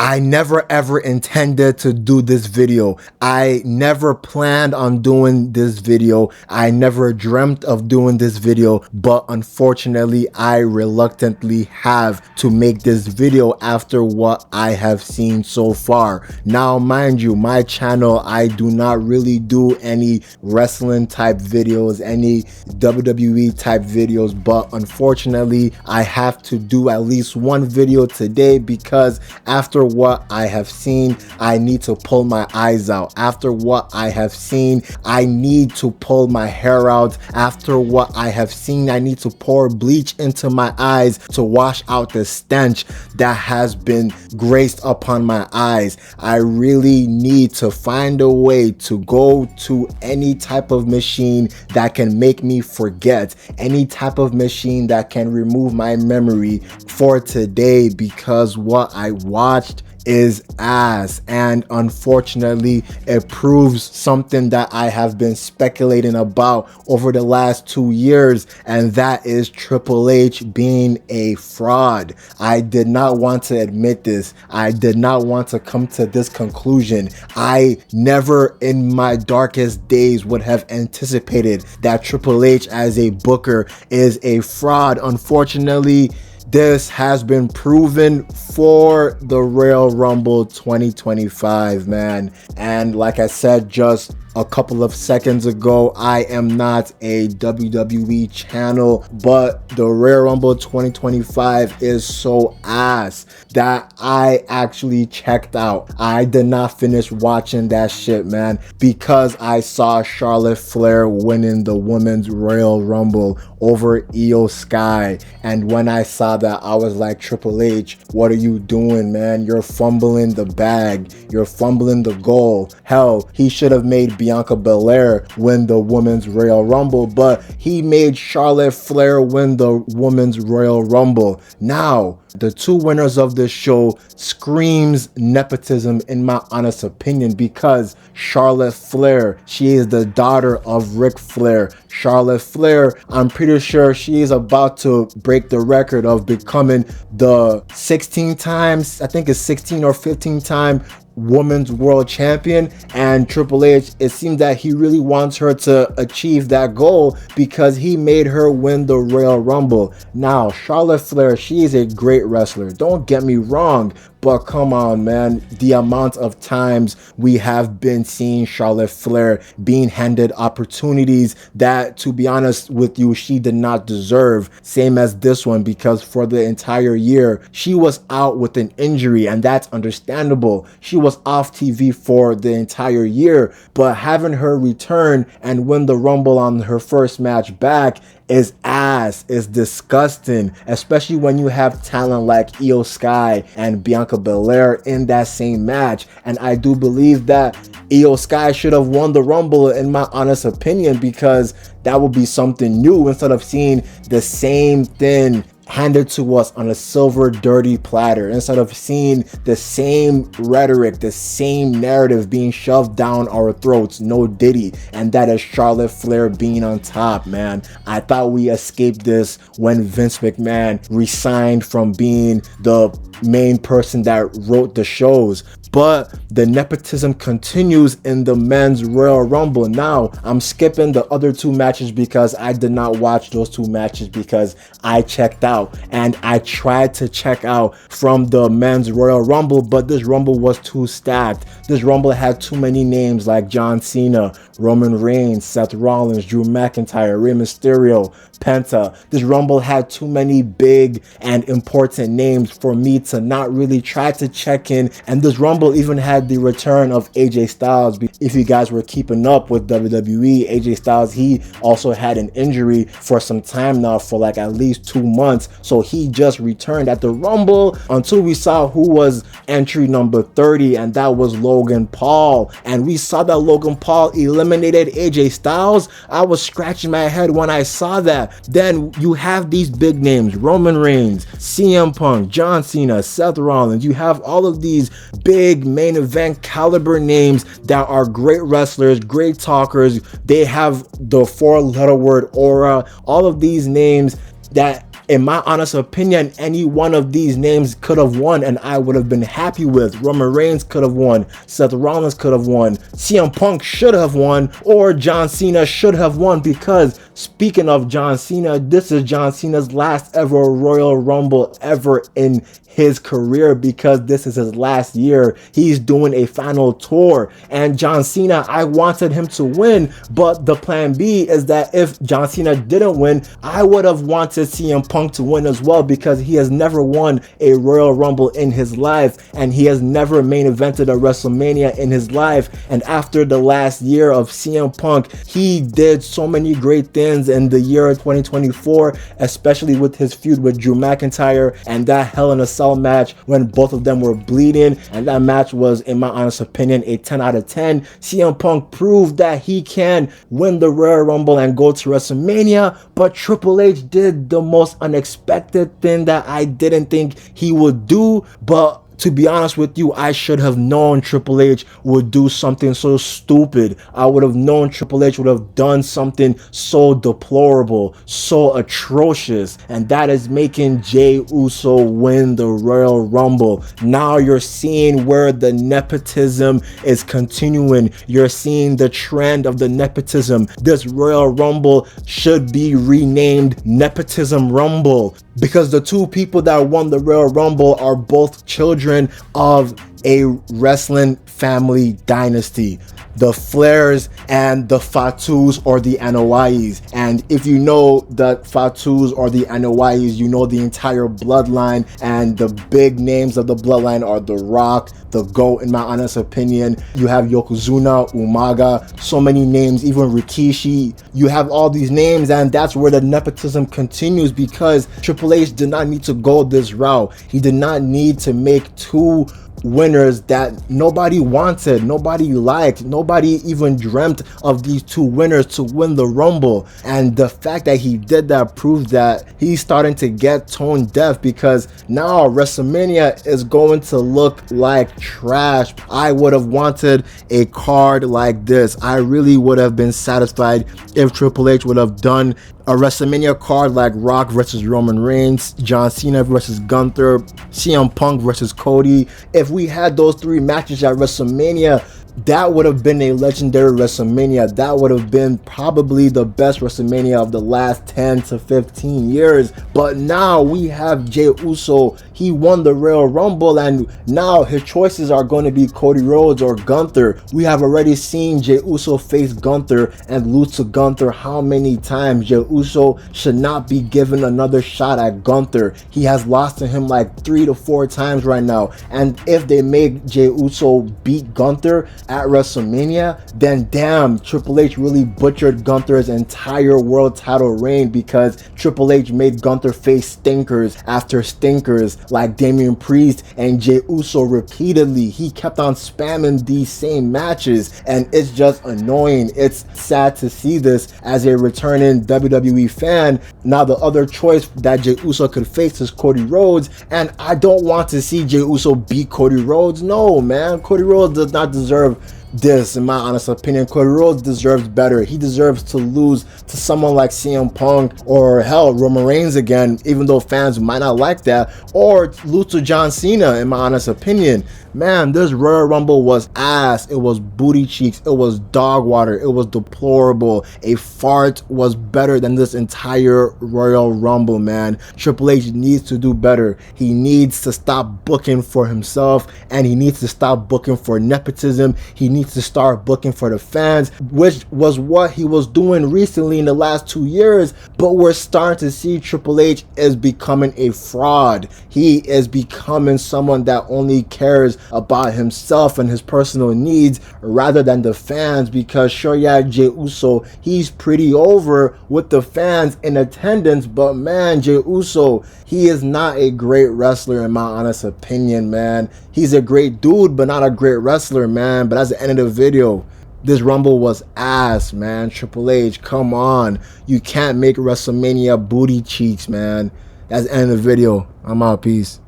I never ever intended to do this video. I never planned on doing this video. I never dreamt of doing this video, but unfortunately, I reluctantly have to make this video after what I have seen so far. Now, mind you, my channel, I do not really do any wrestling type videos, any WWE type videos, but unfortunately, I have to do at least one video today because after what I have seen, I need to pull my eyes out. After what I have seen, I need to pull my hair out. After what I have seen, I need to pour bleach into my eyes to wash out the stench that has been graced upon my eyes. I really need to find a way to go to any type of machine that can make me forget, any type of machine that can remove my memory for today, because what I watched is ass, and unfortunately it proves something that I have been speculating about over the last 2 years, and that is Triple H being a fraud. I did not want to admit this. I did not want to come to this conclusion. I never in my darkest days would have anticipated that Triple H as a booker is a fraud. Unfortunately, this has been proven for the Royal Rumble 2025, man. And like I said just a couple of seconds ago, I am not a WWE channel, but the Royal Rumble 2025 is so ass that I actually checked out. I did not finish watching that shit, man, because I saw Charlotte Flair winning the Women's Royal Rumble over Io Sky. And when I saw that, I was like, Triple H, what are you doing, man? You're fumbling the bag. You're fumbling the goal. Hell, he should have made Bianca Belair win the Women's Royal Rumble, but he made Charlotte Flair win the Women's Royal Rumble. Now, the two winners of this show screams nepotism in my honest opinion, because Charlotte Flair, she is the daughter of Ric Flair. Charlotte Flair, I'm pretty sure she is about to break the record of becoming the 16 times, I think it's 16 or 15 time Women's World Champion, and Triple H, it seems that he really wants her to achieve that goal because he made her win the Royal Rumble. Now, Charlotte Flair, she is a great wrestler, don't get me wrong, but come on, man, the amount of times we have been seeing Charlotte Flair being handed opportunities that, to be honest with you, she did not deserve, same as this one, because for the entire year, she was out with an injury, and that's understandable. She was off TV for the entire year, but having her return and win the Rumble on her first match back is ass, is disgusting, especially when you have talent like Io Sky and Bianca Belair in that same match. And I do believe that Io Sky should have won the Rumble in my honest opinion, because that would be something new instead of seeing the same thing handed to us on a silver dirty platter, instead of seeing the same rhetoric, the same narrative being shoved down our throats. No Diddy, and that is Charlotte Flair being on top, man. I thought we escaped this when Vince McMahon resigned from being the main person that wrote the shows. But the nepotism continues in the men's Royal Rumble. Now, I'm skipping the other two matches because I did not watch those two matches because I checked out. And I tried to check out from the men's Royal Rumble, but this Rumble was too stacked. This Rumble had too many names like John Cena, Roman Reigns, Seth Rollins, Drew McIntyre, Rey Mysterio, Penta. This Rumble had too many big and important names for me to not really try to check in. And this Rumble even had the return of AJ Styles. If you guys were keeping up with WWE, AJ Styles, he also had an injury for some time now, for like at least 2 months. So he just returned at the Rumble until we saw who was entry number 30, and that was Logan Paul. And we saw that Logan Paul eliminated AJ Styles. I was scratching my head when I saw that. Then you have these big names, Roman Reigns, CM Punk, John Cena, Seth Rollins. You have all of these big main event caliber names that are great wrestlers, great talkers. They have the 4-letter word aura. All of these names that In my honest opinion, any one of these names could have won and I would have been happy with. Roman Reigns could have won, Seth Rollins could have won, CM Punk should have won, or John Cena should have won, because speaking of John Cena, this is John Cena's last ever Royal Rumble ever in his career, because this is his last year. He's doing a final tour, and John Cena, I wanted him to win, but the plan B is that if John Cena didn't win, I would have wanted CM Punk to win as well, because he has never won a Royal Rumble in his life, and he has never main evented a WrestleMania in his life. And after the last year of CM Punk, he did so many great things in the year 2024, especially with his feud with Drew McIntyre and that Hell in a Cell match when both of them were bleeding, and that match was, in my honest opinion, a 10 out of 10. CM Punk proved that he can win the Royal Rumble and go to WrestleMania, but Triple H did the most unexpected thing that I didn't think he would do. But to be honest with you, I should have known Triple H would do something so stupid. I would have known Triple H would have done something so deplorable, so atrocious, and that is making Jey Uso win the Royal Rumble. Now you're seeing where the nepotism is continuing. You're seeing the trend of the nepotism. This Royal Rumble should be renamed Nepotism Rumble, because the two people that won the Royal Rumble are both children of a wrestling family dynasty. The Flairs and the Fatus, or the Anoa'is. And if you know the Fatus or the Anoa'is, you know the entire bloodline, and the big names of the bloodline are The Rock, the GOAT in my honest opinion. You have Yokozuna, Umaga, so many names, even Rikishi. You have all these names, and that's where the nepotism continues, because Triple H did not need to go this route. He did not need to make two winners that nobody wanted, nobody liked, nobody even dreamt of these two winners to win the Rumble. And the fact that he did that proves that he's starting to get tone deaf, because now WrestleMania is going to look like trash. I would have wanted a card like this. I really would have been satisfied if Triple H would have done a WrestleMania card like Rock versus Roman Reigns, John Cena versus Gunther, CM Punk versus Cody. If we had those three matches at WrestleMania, that would have been a legendary WrestleMania. That would have been probably the best WrestleMania of the last 10 to 15 years. But now we have Jey Uso. He won the Royal Rumble, and now his choices are going to be Cody Rhodes or Gunther. We have already seen Jey Uso face Gunther and lose to Gunther how many times? Jey Uso should not be given another shot at Gunther. He has lost to him like 3 to 4 times right now. And if they make Jey Uso beat Gunther at WrestleMania, then damn, Triple H really butchered Gunther's entire world title reign, because Triple H made Gunther face stinkers after stinkers like Damian Priest and Jey Uso repeatedly. He kept on spamming these same matches, and it's just annoying. It's sad to see this as a returning WWE fan. Now the other choice that Jey Uso could face is Cody Rhodes, and I don't want to see Jey Uso beat Cody Rhodes. No, man, Cody Rhodes does not deserve this, in my honest opinion. Cody Rhodes deserves better. He deserves to lose to someone like CM Punk, or hell, Roman Reigns again, even though fans might not like that, or lose to John Cena, in my honest opinion. Man, this Royal Rumble was ass. It was booty cheeks. It was dog water. It was deplorable. A fart was better than this entire Royal Rumble, man. Triple H needs to do better. He needs to stop booking for himself, and he needs to stop booking for nepotism. He needs to start booking for the fans, which was what he was doing recently in the last 2 years. But we're starting to see Triple H is becoming a fraud. He is becoming someone that only cares about himself and his personal needs rather than the fans, because sure, yeah, Jey Uso, he's pretty over with the fans in attendance, but man, Jey Uso, he is not a great wrestler in my honest opinion, man. He's a great dude, but not a great wrestler, man. But that's the end of the video. This Rumble was ass, man. Triple H, come on. You can't make WrestleMania booty cheeks, man. That's the end of the video. I'm out. Peace.